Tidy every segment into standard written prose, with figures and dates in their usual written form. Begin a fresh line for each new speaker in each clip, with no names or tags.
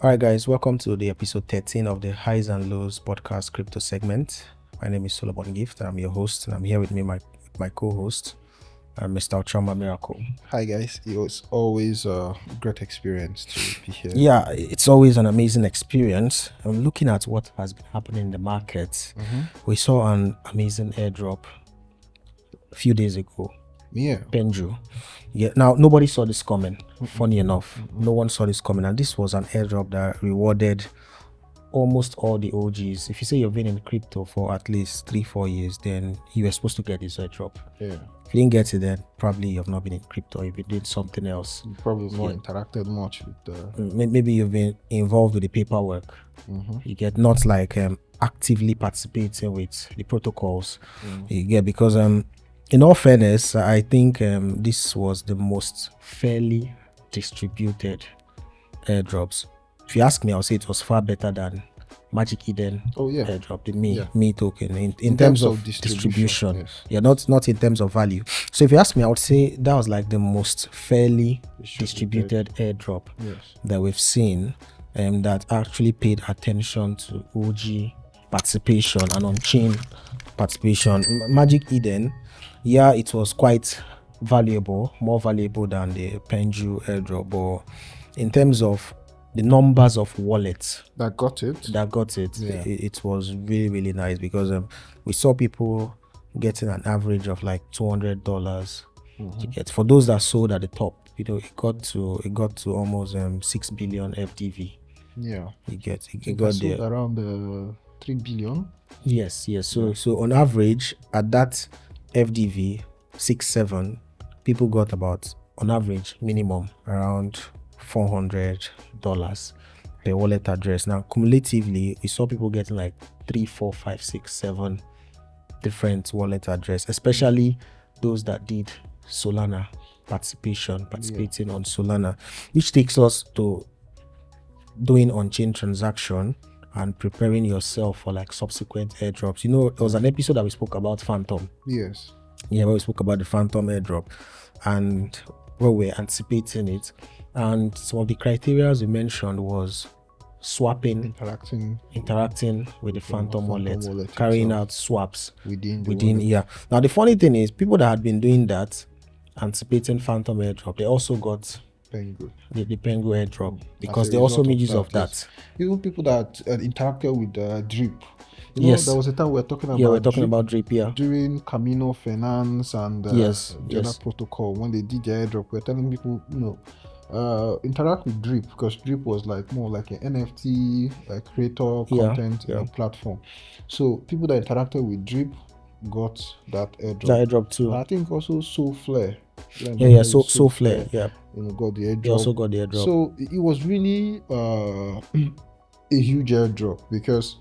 All right, guys, welcome to the episode 13 of the Highs and Lows podcast crypto segment. My name is Solomon Gift, and I'm your host, and I'm here with my co-host, Mr. Ochama Miracle.
Hi, guys. It was always a great experience to be here.
Yeah, it's always an amazing experience. I'm looking at what has been happening in the market. We saw an amazing airdrop a few days ago.
Yeah.
Penju. Yeah. Now, nobody saw this coming. Funny enough, no one saw this coming. And this was an airdrop that rewarded almost all the OGs. If you say you've been in crypto for at least 3-4 years, then you were supposed to get this airdrop.
Yeah.
If you didn't get it, then probably you've not been in crypto. If you did something else,
You probably not interacted much with the.
maybe you've been involved with the paperwork. You get not like actively participating with the protocols. You get, because in all fairness, I think this was the most fairly distributed airdrops. If you ask me, I'll say it was far better than Magic Eden airdrop, the me token in terms of distribution.
Yes.
Yeah, not in terms of value. So if you ask me, I would say that was like the most fairly distributed airdrop that we've seen, that actually paid attention to OG participation and on-chain participation. Magic Eden, yeah, it was quite valuable, more valuable than the Penju airdrop, but in terms of the numbers of wallets
That got it.
it was really, really nice, because we saw people getting an average of like $200 to get. For those that sold at the top, it got to almost 6 billion FDV.
Yeah.
It got there
around 3 billion.
Yes. So on average, at that FDV 6-7, people got about, on average, minimum around $400 per wallet address. Now, cumulatively, we saw people getting like 3, 4, 5, 6, 7 different wallet address, especially those that did Solana participating on Solana, which takes us to doing on-chain transaction and preparing yourself for like subsequent airdrops. There was an episode that we spoke about Phantom.
Yes.
Yeah, where we spoke about the Phantom airdrop and where we're anticipating it. And some of the criteria we mentioned was swapping, interacting with the Phantom wallet, carrying out swaps within. Yeah. Now the funny thing is, people that had been doing that, anticipating Phantom airdrop, they also got the Pengu airdrop, because they also made use of that.
Even people that interacted with Drip. There was a time we were talking about.
Yeah, we're talking about Drip. Yeah.
During Camino Finance and the other protocol, when they did the airdrop, we were telling people, interact with Drip, because Drip was like more like an NFT creator content platform. So people that interacted with Drip got that airdrop.
That airdrop too.
And I think also Soulflare.
Soulflare. Yeah.
Got the airdrop.
They also got the airdrop.
So it was really a huge airdrop, because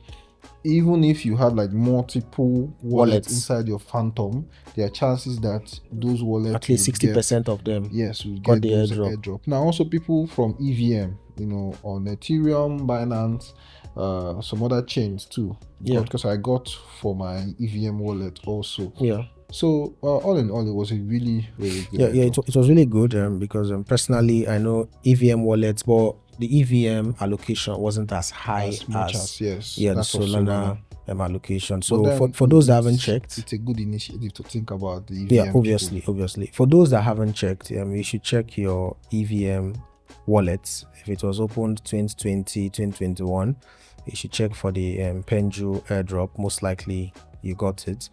even if you had like multiple wallets inside your Phantom, there are chances that those wallets,
at least 60% of them,
will
got
get
the
airdrop. Now also people from EVM, on Ethereum, Binance, some other chains too.
Yeah.
Because I got for my EVM wallet also.
Yeah.
So all in all, it was a really, really good.
Yeah, it was really good, because personally I know EVM wallets, but the EVM allocation wasn't as high as the Solana allocation. So for those that haven't checked,
it's a good initiative to think about the EVM.
Yeah, obviously. For those that haven't checked, you should check your EVM wallets. If it was opened 2020, 2021, you should check for the Penju airdrop. Most likely you got it.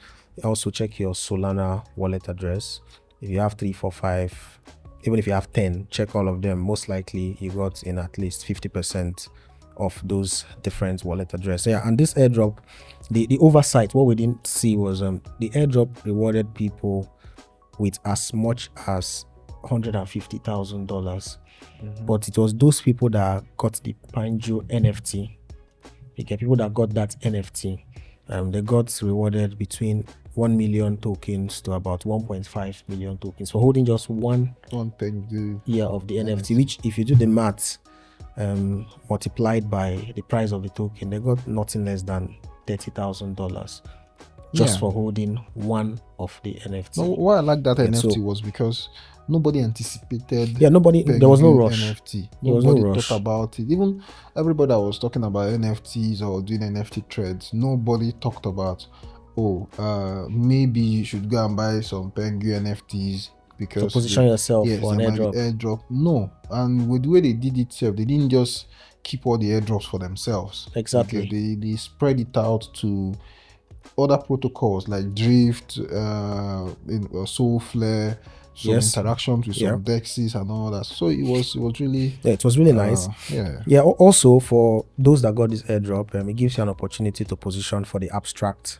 Also check your Solana wallet address. If you have 3, 4, 5, even if you have 10, check all of them. Most likely you got in at least 50% of those different wallet addresses. Yeah, and this airdrop, the oversight, what we didn't see was the airdrop rewarded people with as much as $150,000. But it was those people that got the Penju NFT. You get people that got that NFT. They got rewarded between 1 million tokens to about 1.5 million tokens for holding just one
Penju
of the NFT, which if you do the maths multiplied by the price of the token, they got nothing less than $30,000. just for holding one of the NFT.
No, why I like that NFT was because nobody anticipated.
There was no rush.
NFT. Nobody thought about it. Even everybody that was talking about NFTs or doing NFT threads, nobody talked about, maybe you should go and buy some Penguin NFTs because
to position yourself for an
airdrop. No, and with the way they did it, they didn't just keep all the airdrops for themselves.
Exactly.
They spread it out to other protocols like Drift, Soulflare, some interactions with some dexes and all that. So it was really
it was really nice. Also, for those that got this airdrop, it gives you an opportunity to position for the abstract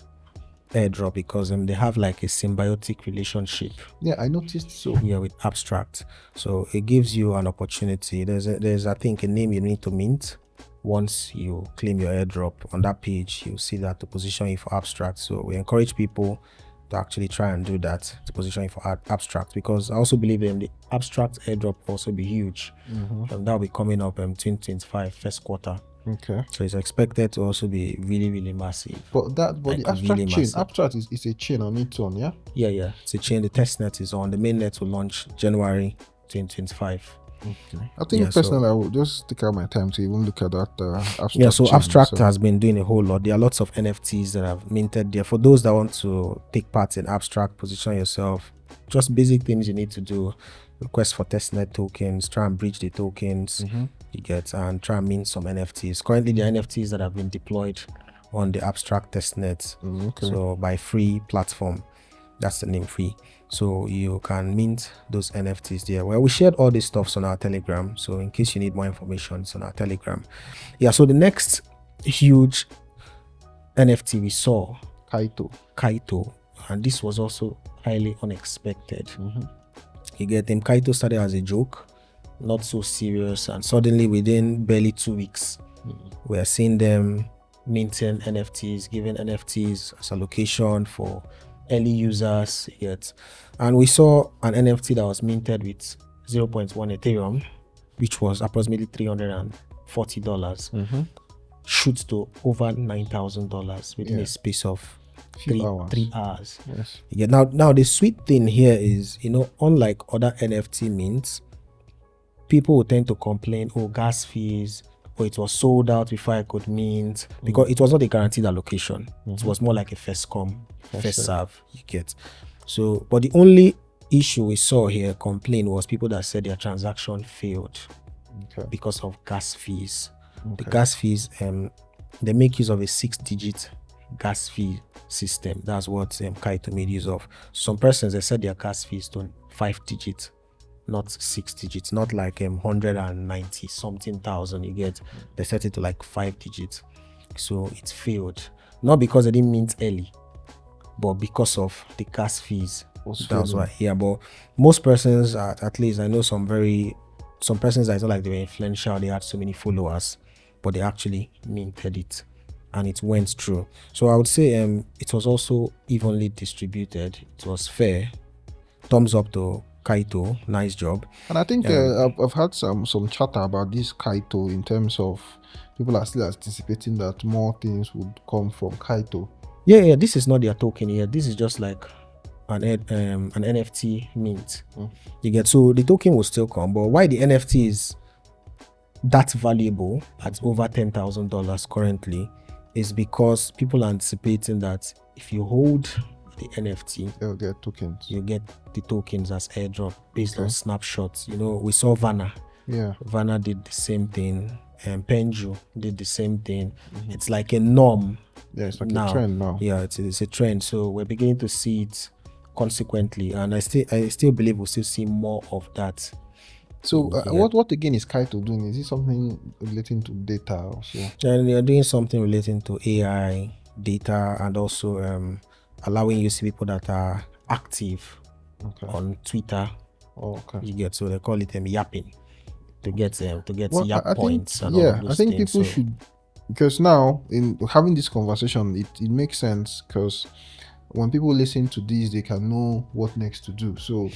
airdrop because they have like a symbiotic relationship.
I noticed so.
With abstract, so it gives you an opportunity. There's I think a name you need to mint. Once you claim your airdrop on that page, you see that to position it for abstract. So we encourage people to actually try and do that, to position it for abstract, because I also believe the abstract airdrop will also be huge. And that will be coming up in 2025 first quarter.
Okay.
So it's expected to also be really, really massive.
But the abstract really chain, abstract is a chain on its own, yeah?
Yeah. It's a chain. The testnet is on. The mainnet will launch January 2025.
Okay. I think personally, I will just take out my time to even look at that abstract.
So abstract has been doing a whole lot. There are lots of NFTs that have minted there. For those that want to take part in abstract, position yourself, just basic things you need to do: request for testnet tokens, try and breach the tokens you get, and try and mint some NFTs. Currently, the NFTs that have been deployed on the abstract testnet, so by free platform. That's the name, free. So you can mint those NFTs there. Well, we shared all these stuffs on our Telegram. So in case you need more information, it's on our Telegram. So the next huge NFT we saw, Kaito. And this was also highly unexpected. You get them. Kaito started as a joke, not so serious. And suddenly within barely 2 weeks, we are seeing them minting NFTs, giving NFTs as a location for early users yet. And we saw an NFT that was minted with 0.1 Ethereum, which was approximately $340, shoot to over $9,000 within a space of 3 hours. Yes. Now the sweet thing here is, unlike other NFT mints, people will tend to complain, gas fees, or it was sold out before I could mint, because it was not a guaranteed allocation. It was more like a first come, first serve, you get. So, but the only issue we saw here, complaint, was people that said their transaction failed because of gas fees. The gas fees, they make use of a 6-digit gas fee system. That's what Kaito made use of. Some persons, they said their gas fees to 5 digits, not 6 digits, not like 190 something thousand you get. They set it to like 5 digits. So it failed. Not because they didn't mint early, but because of the gas fees. That's why. But most persons, at least I know some persons that it's not like they were influential, they had so many followers, but they actually minted it and it went through. So I would say it was also evenly distributed. It was fair. Thumbs up to Kaito, nice job.
And I think I've had some chatter about this Kaito in terms of people are still anticipating that more things would come from Kaito.
Yeah, this is not their token here. This is just like an NFT mint. You get, so the token will still come, but why the NFT is that valuable at over $10,000 currently is because people are anticipating that if you hold the NFT,
they'll get tokens.
You get the tokens as airdrop based on snapshots. We saw Vanna.
Yeah.
Vanna did the same thing, and Penju did the same thing. It's like a norm.
Yeah, it's like a trend now.
Yeah, it's a trend. So we're beginning to see it consequently, and I still believe we'll still see more of that.
So what again is Kaito doing? Is it something relating to data also?
And they're doing something relating to AI, data, and also allowing you to see people that are active on Twitter. You get, so they call it yapping to get yap points. And all those
I think
things.
People should, because now in having this conversation, it makes sense, because when people listen to this, they can know what next to do. So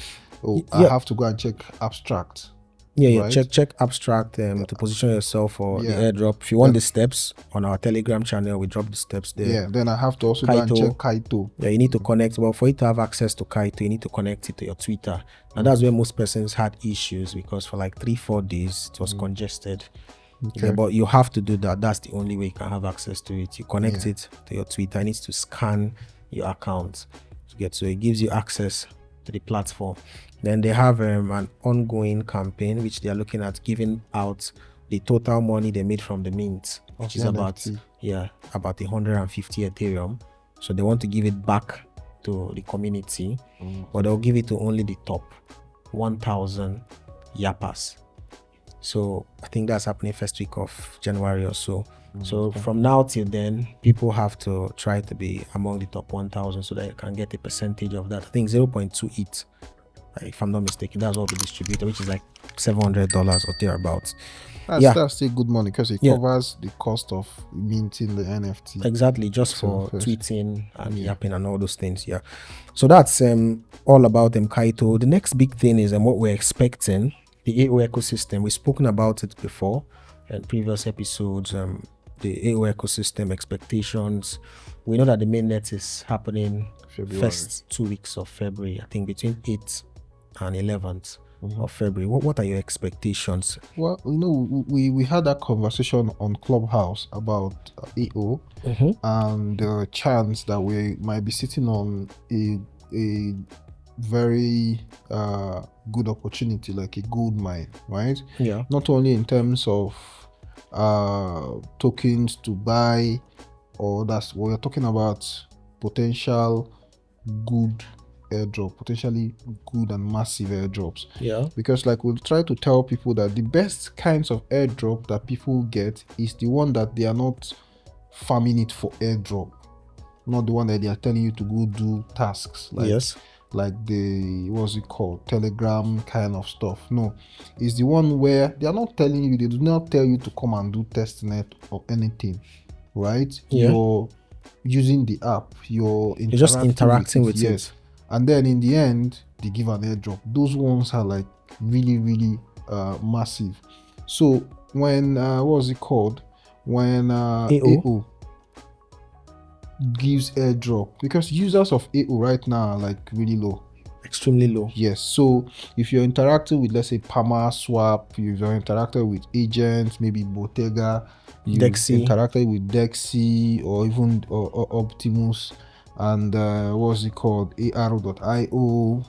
I have to go and check abstract.
Yeah,
right?
check abstract to position yourself for the airdrop. If you want the steps on our Telegram channel, we drop the steps there.
Yeah, then I have to also go and check Kaito.
Yeah, you need to connect. Well, for you to have access to Kaito, you need to connect it to your Twitter. And that's where most persons had issues, because for like 3-4 days it was congested. Okay. Yeah, but you have to do that. That's the only way you can have access to it. You connect it to your Twitter. It needs to scan your account to get, so it gives you access to the platform. Then they have an ongoing campaign which they are looking at giving out the total money they made from the mint, which is about 150 Ethereum. So they want to give it back to the community, but they'll give it to only the top 1,000 yappers. So I think that's happening first week of January or so. So from now till then, people have to try to be among the top 1,000 so that you can get a percentage of that. I think 0.28, if I'm not mistaken, that's what we distributed, which is like $700 or thereabouts.
That's still good money, because it covers the cost of minting the NFT.
Exactly, just for tweeting and yapping and all those things. Yeah. So that's all about Kaito. The next big thing is what we're expecting. The AO ecosystem, we've spoken about it before in previous episodes. The AO ecosystem expectations. We know that the mainnet is happening first 2 weeks of February, I think between 8th and 11th of February. What are your expectations?
Well, we had that conversation on Clubhouse about AO and the chance that we might be sitting on a very good opportunity, like a gold mine, right?
Yeah.
Not only in terms of tokens to buy, or that's what we're talking about, potential good airdrop, potentially good and massive airdrops.
Yeah.
Because like we'll try to tell people that the best kinds of airdrop that people get is the one that they are not farming it for airdrop, not the one that they are telling you to go do tasks like the what's it called, Telegram kind of stuff. No, it's the one where they are not telling you, they do not tell you to come and do testnet or anything, right? You're using the app, you're just interacting with it. And then in the end they give an airdrop. Those ones are like really, really massive. So when what's it called, when AO gives airdrop, because users of AO right now are like really low,
extremely low.
Yes. So if you're interacting with, let's say, Pama Swap, you've interacted with agents, maybe Bottega, you've interacted with Dexy or even or Optimus, and what's it called, Aro.io,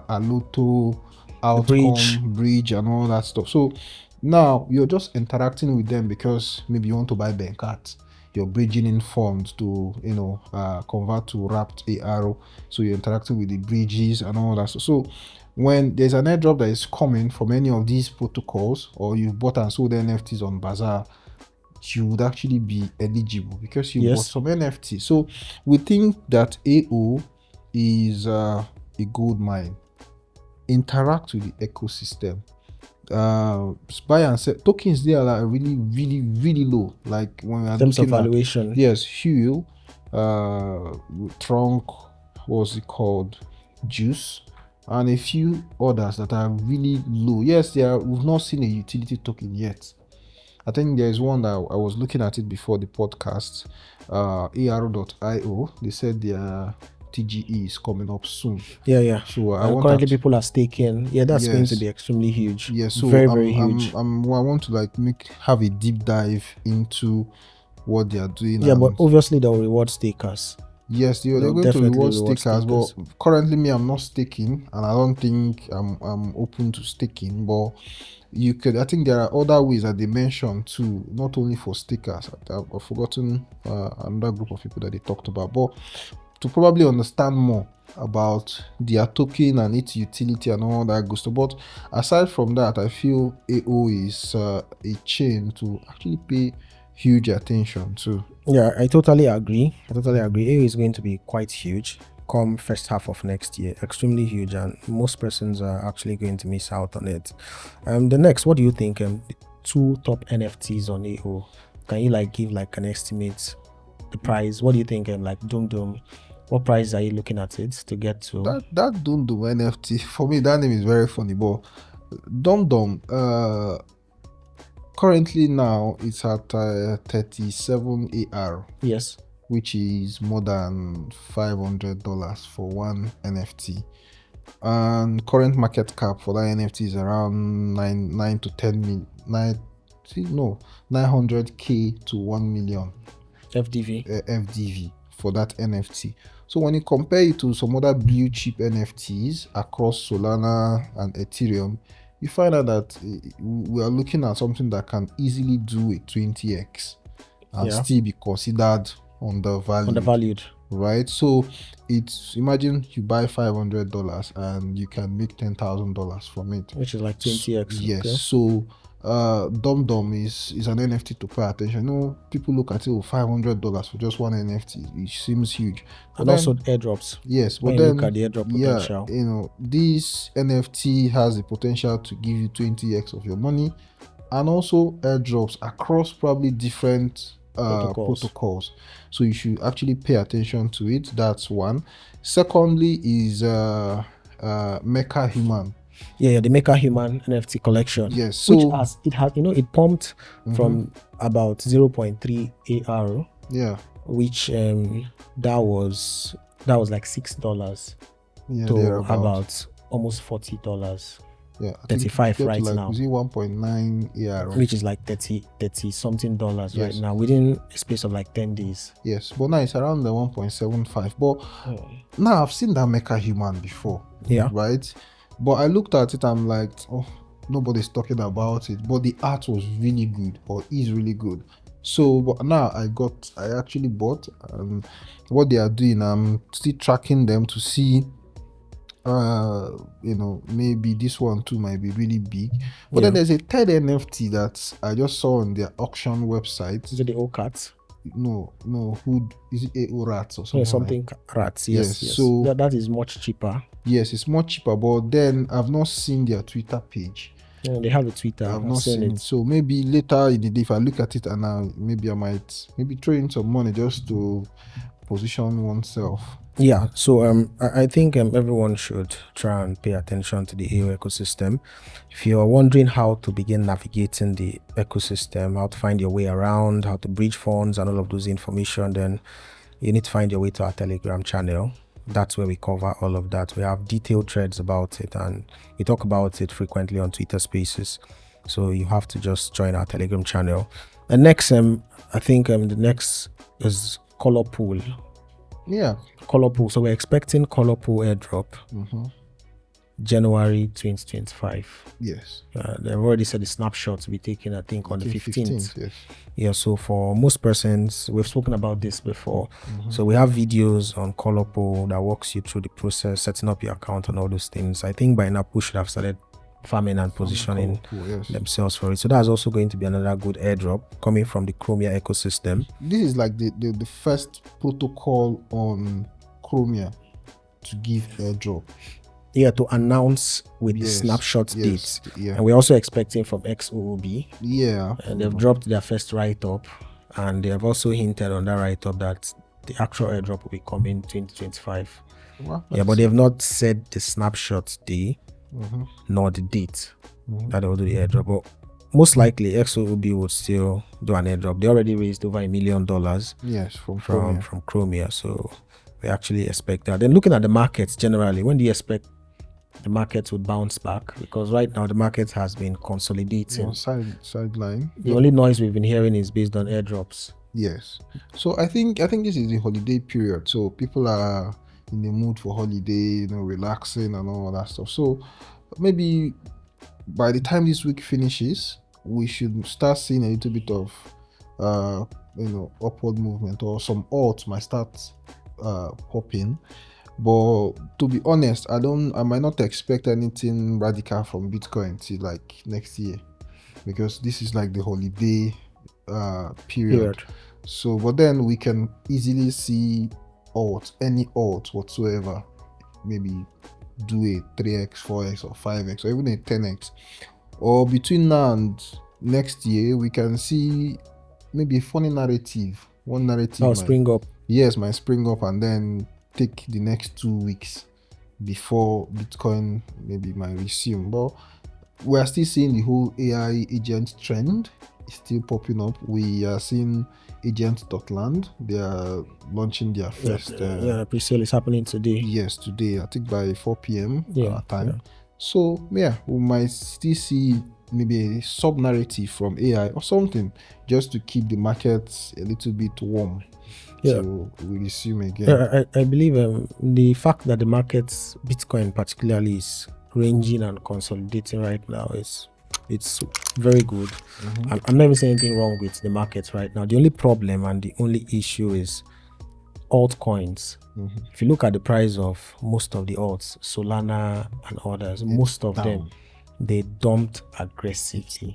Aloto, Outcome, Bridge, and all that stuff. So now you're just interacting with them because maybe you want to buy Bankat. You're bridging in funds to convert to wrapped ARO, so you're interacting with the bridges and all that. So when there's an airdrop that is coming from any of these protocols, or you've bought and sold NFTs on Bazaar, you would actually be eligible because you bought some NFT. So we think that AO is a gold mine. Interact with the ecosystem. Buy and sell tokens there are really, really, really low. Like when we are
looking at valuation,
Huel, Trunk, what's it called, Juice, and a few others that are really low. Yes, we've not seen a utility token yet. I think there is one that I was looking at it before the podcast, aro.io. They said their TGE is coming up soon.
Yeah.
So
currently people are staking. Yeah, that's going to be extremely huge.
Yeah, so
very huge.
I want to have a deep dive into what they are doing.
Yeah, but obviously they'll reward stakers.
Yes, they're going to reward stakers. But currently, I'm not staking, and I don't think I'm open to staking. But you could. I think there are other ways that they mentioned too, not only for stakers. I've forgotten another group of people that they talked about, but to probably understand more about their token and its utility and all that good stuff. But aside from that, I feel AO is a chain to actually pay huge attention to.
Yeah, I totally agree. AO is going to be quite huge come first half of next year, extremely huge, and most persons are actually going to miss out on it. The next, what do you think? The 2 top NFTs on AO, can you give an estimate, the price? What do you think? Doom, what price are you looking at it to get to?
That Doom NFT, for me, that name is very funny, but Dom currently now it's at 37 AR.
Yes.
Which is more than $500 for one NFT. And current market cap for that NFT is around 9 to 10 million, 900K to 1 million FDV for that NFT. So when you compare it to some other blue chip NFTs across Solana and Ethereum, you find out that we are looking at something that can easily do a 20x and still be considered undervalued, right? So it's, imagine you buy $500 and you can make $10,000 from it,
which is like 20x.
Yes. Okay. So Dom is an NFT to pay attention. You know, people look at it, $500 for just one NFT. It seems huge.
But and then, also airdrops.
Yes, but
when
then
you look at the airdrop potential,
you know, this NFT has the potential to give you 20x of your money, and also airdrops across probably different protocols. So you should actually pay attention to it. That's one. Secondly is Mecha Human.
Yeah, the Mecha Human NFT collection.
Yes, so
which has it pumped from about 0.3 AR.
Yeah,
which that was like $6 to about almost $40.
Yeah,
35 right
like,
now.
1.9 AR,
which is like 30 something dollars right now within a space of like 10 days.
Yes, but now it's around the 1.75. But now I've seen that Mecha Human before.
Yeah.
Right? But I looked at it, I'm like, oh, nobody's talking about it. But the art was really good, or is really good. So but now I actually bought, and what they are doing, I'm still tracking them to see you know, maybe this one too might be really big. But then there's a third NFT that I just saw on their auction website.
Is it the O-Cats?
No, who is it? AO Rats or something?
Yeah, something like rats. Yes. So that is much cheaper.
Yes, it's much cheaper. But then I've not seen their Twitter page.
Yeah, they have a Twitter.
I've not seen it. So maybe later in the day, if I look at it, and maybe I might throw in some money just to position oneself. Yeah,
so I think everyone should try and pay attention to the AO ecosystem. If you're wondering how to begin navigating the ecosystem, how to find your way around, how to bridge funds and all of those information, then you need to find your way to our Telegram channel. That's where we cover all of that. We have detailed threads about it, and we talk about it frequently on Twitter Spaces. So you have to just join our Telegram channel. And next, I think the next is Color Pool.
Yeah,
Color Pool. So we're expecting Color Pool airdrop January 2025.
Yes.
They've already said the snapshot to be taken, I think, on the 15th.
Yes.
Yeah, so for most persons, we've spoken about this before. So we have videos on Color Pool that walks you through the process, setting up your account and all those things. I think by now, people should have started farming and positioning themselves for it. So that's also going to be another good airdrop coming from the Chromia ecosystem.
This is like the first protocol on Chromia to give airdrop.
Yeah, to announce with the snapshot dates. Yeah. And we're also expecting from XOOB.
Yeah.
And they've dropped their first write-up, and they have also hinted on that write-up that the actual airdrop will be coming 2025. Well, yeah, but they have not said the snapshot day nor the date that they will do the airdrop. But most likely XOOB would still do an airdrop. They already raised over $1 million.
Yes, from
Chromia. So we actually expect that. Then looking at the markets generally, when do you expect the market would bounce back? Because right now the market has been consolidating.
Sideline.
The only noise we've been hearing is based on airdrops.
Yes. So I think this is the holiday period. So people are in the mood for holiday, relaxing and all that stuff. So maybe by the time this week finishes, we should start seeing a little bit of upward movement, or some alts might start popping. But to be honest, I might not expect anything radical from Bitcoin till like next year, because this is like the holiday period. So, but then we can easily see any alt whatsoever, maybe do a 3x, 4x, or 5x, or even a 10x. Or between now and next year, we can see maybe a funny narrative. One narrative
spring up.
Yes, might spring up, and then take the next 2 weeks before Bitcoin maybe might resume. But we are still seeing the whole AI agent trend is still popping up. We are seeing agent.land. They are launching their first.
The pre-sale is happening today.
Yes, today. I think by 4 p.m. Time.
Yeah.
So yeah, we might still see maybe a sub narrative from AI or something just to keep the markets a little bit warm.
Yeah.
So we resume again.
I believe the fact that the markets, Bitcoin particularly, is ranging and consolidating right now it's very good. I'm not even saying anything wrong with the markets right now. The only problem and the only issue is altcoins. If you look at the price of most of the alts, Solana and others, most of them, they dumped aggressively.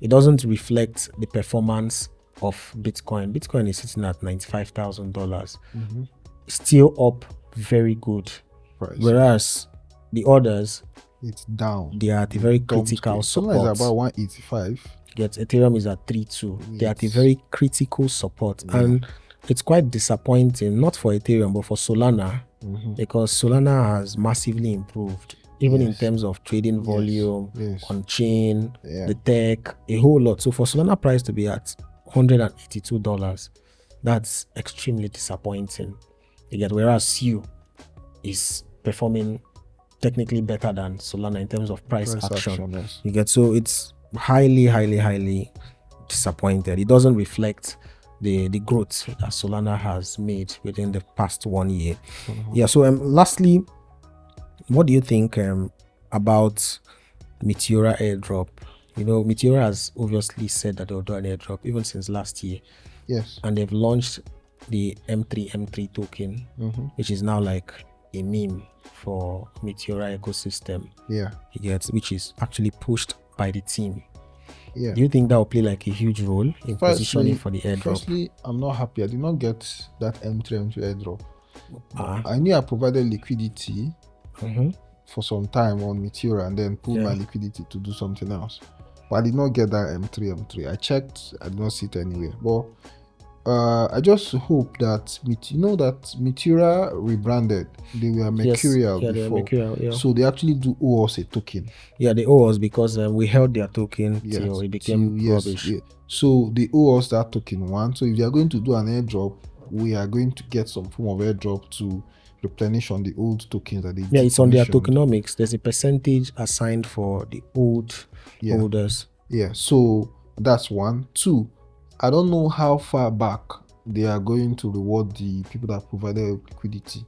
It doesn't reflect the performance of Bitcoin. Bitcoin is sitting at $95,000, still up very good. Whereas the others,
it's down.
They are at a very critical support.
Solana is about 185.
Yet Ethereum is at 3.2. Yes. They are at a very critical support. Yeah. And it's quite disappointing, not for Ethereum, but for Solana, because Solana has massively improved, even in terms of trading volume, on chain, the tech, a whole lot. So for Solana price to be at $182, that's extremely disappointing. Whereas SU is performing technically better than Solana in terms of price action. Yes. So it's highly disappointed. It doesn't reflect the growth that Solana has made within the past 1 year. Yeah. So lastly, what do you think about Meteora airdrop? Meteora has obviously said that they'll do an airdrop even since last year.
Yes.
And they've launched the M3 token, which is now like a meme for Meteora ecosystem.
Yeah.
Which is actually pushed by the team.
Yeah.
Do you think that will play like a huge role in positioning for the airdrop?
Firstly, I'm not happy. I did not get that M3 airdrop. I knew I provided liquidity for some time on Meteora and then pulled my liquidity to do something else. But I did not get that M3. I checked, I did not see it anywhere. But I just hope that that Meteora rebranded. They were Mercurial before.
They were Mercurial,
so they actually do owe us a token.
Yeah, they owe us because we held their token till it became rubbish.
Yeah. So they owe us that token one. So if they are going to do an airdrop, we are going to get some form of airdrop to replenish on the old tokens that they
it's on their tokenomics. There's a percentage assigned for the old holders.
Yeah, so that's one. Two, I don't know how far back they are going to reward the people that provided liquidity.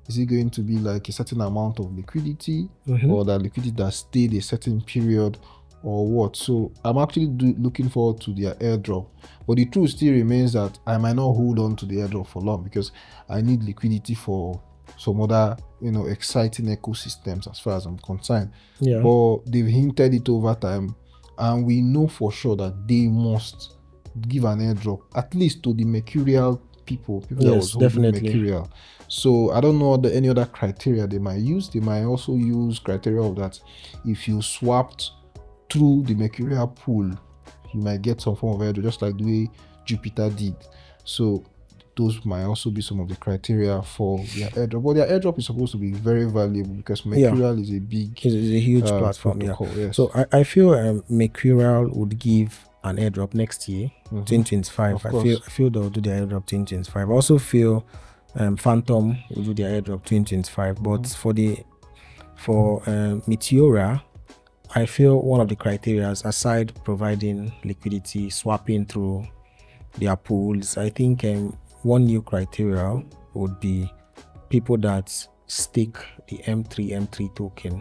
Is it going to be like a certain amount of liquidity or that liquidity that stayed a certain period or what? So I'm actually looking forward to their airdrop. But the truth still remains that I might not hold on to the airdrop for long because I need liquidity for some other, exciting ecosystems as far as I'm concerned.
Yeah.
But they've hinted it over time and we know for sure that they must give an airdrop at least to the Mercurial people that was holding Mercurial. So I don't know any other criteria they might use. They might also use criteria of that if you swapped through the Mercurial pool, you might get some form of airdrop, just like the way Jupiter did. So those might also be some of the criteria for their airdrop. But their airdrop is supposed to be very valuable because Mercurial is a
huge platform. Yes. So I feel Mercurial would give an airdrop next year, 2025. I feel they'll do their airdrop 2025. I also feel Phantom will do their airdrop 2025. But for Meteora, I feel one of the criteria, aside providing liquidity, swapping through their pools, I think one new criteria would be people that stake the M3 token.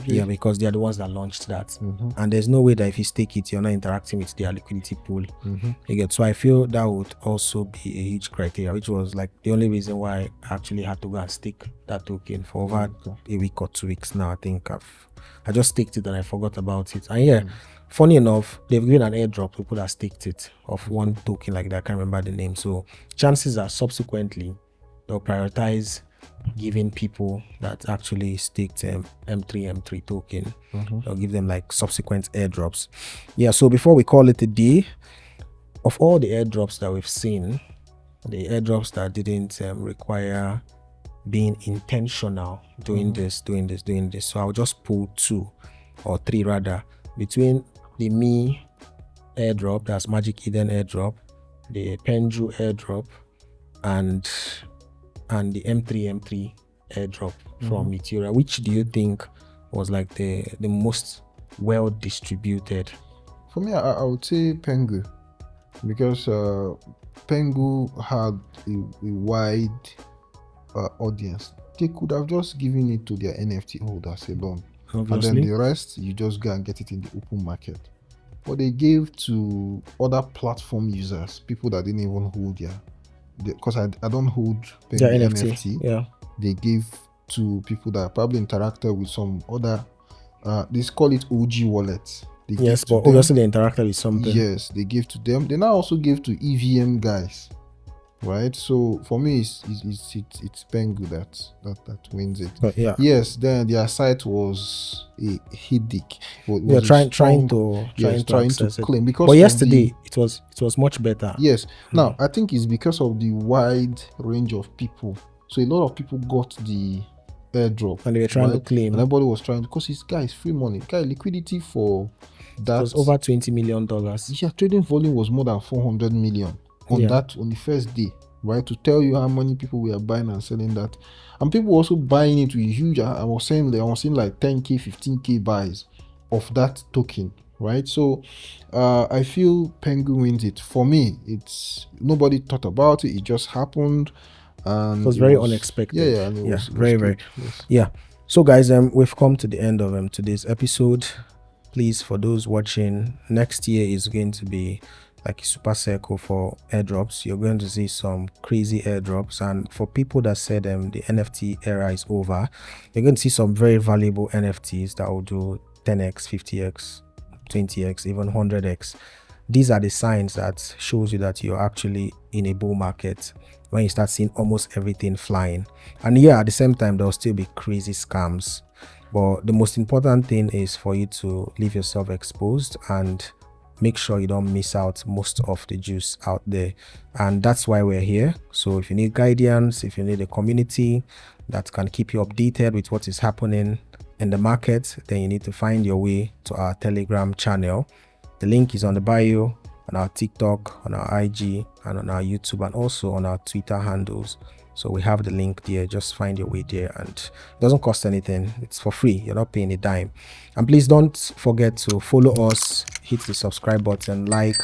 Yeah, because they are the ones that launched that. And there's no way that if you stake it, you're not interacting with their liquidity pool. So I feel that would also be a huge criteria, which was like the only reason why I actually had to go and stake that token for over a week or 2 weeks now. I think I just staked it and I forgot about it. And funny enough, they've given an airdrop to people that staked it of one token like that. I can't remember the name. So chances are subsequently they'll prioritize giving people that actually staked M3 token. They'll give them like subsequent airdrops. Yeah, so before we call it a day, of all the airdrops that we've seen, the airdrops that didn't require being intentional doing this. So I'll just pull 2 or 3 rather between the Me airdrop, that's Magic Eden airdrop, the Penju airdrop, and the M3 airdrop from Meteora, which do you think was like the most well distributed?
For me, I would say Pengu, because Pengu had a wide audience. They could have just given it to their NFT holders alone.
Obviously.
And then the rest, you just go and get it in the open market. But they gave to other platform users, people that didn't even hold because I don't hold
their
NFT.
Yeah.
They gave to people that probably interacted with some other, they call it OG wallets.
Yes, but obviously they interacted with something.
Yes, they give to them. They now also give to EVM guys, right? So for me, it's Pengu that wins it.
But yeah.
Yes, then their site was a headache.
They're trying to
claim, because
but yesterday it was much better.
Yes. Now I think it's because of the wide range of people. So a lot of people got the airdrop,
and they were trying to claim.
And everybody was trying, because it's free money. Liquidity for that,
it was over $20 million.
Yeah, trading volume was more than 400 million on the first day, right? To tell you how many people were buying and selling that, and people also buying it with huge. I was saying like 10K, 15K buys of that token, right? So I feel Pengu wins it. For me, it's nobody thought about it. It just happened. And
it was very unexpected.
Yeah, and it was
very.
Yes.
Yeah. So guys, we've come to the end of today's episode. Please, for those watching, next year is going to be like a super cycle for airdrops. You're going to see some crazy airdrops, and for people that said the NFT era is over, you're going to see some very valuable NFTs that will do 10x, 50x, 20x, even 100x. These are the signs that shows you that you're actually in a bull market, when you start seeing almost everything flying. And yeah, at the same time, there'll still be crazy scams. But the most important thing is for you to leave yourself exposed and make sure you don't miss out most of the juice out there. And that's why we're here. So if you need guidance, if you need a community that can keep you updated with what is happening in the market, then you need to find your way to our Telegram channel. The link is on the bio, on our TikTok, on our IG, and on our YouTube, and also on our Twitter handles. So we have the link there. Just find your way there, and it doesn't cost anything. It's for free. You're not paying a dime. And please don't forget to follow us, hit the subscribe button, like,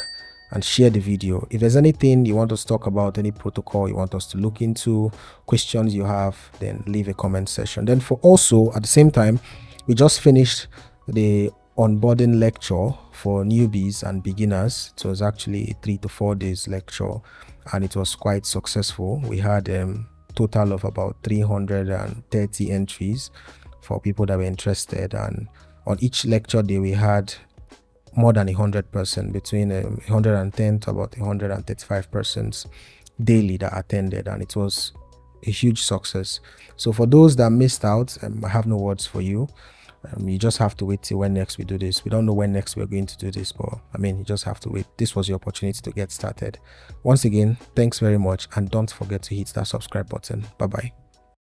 and share the video. If there's anything you want us to talk about, any protocol you want us to look into, questions you have, then leave a comment section. Then for also, at the same time, we just finished the onboarding lecture for newbies and beginners. It was actually a 3 to 4 days lecture, and it was quite successful. We had a total of about 330 entries for people that were interested, and on each lecture day we had more than 100%, between 110 to about 135 persons daily that attended, and it was a huge success. So for those that missed out, I have no words for you. You just have to wait till when next we do this. We don't know when next we're going to do this, but I mean, you just have to wait. This was your opportunity to get started. Once again, thanks very much, and don't forget to hit that subscribe button. Bye bye.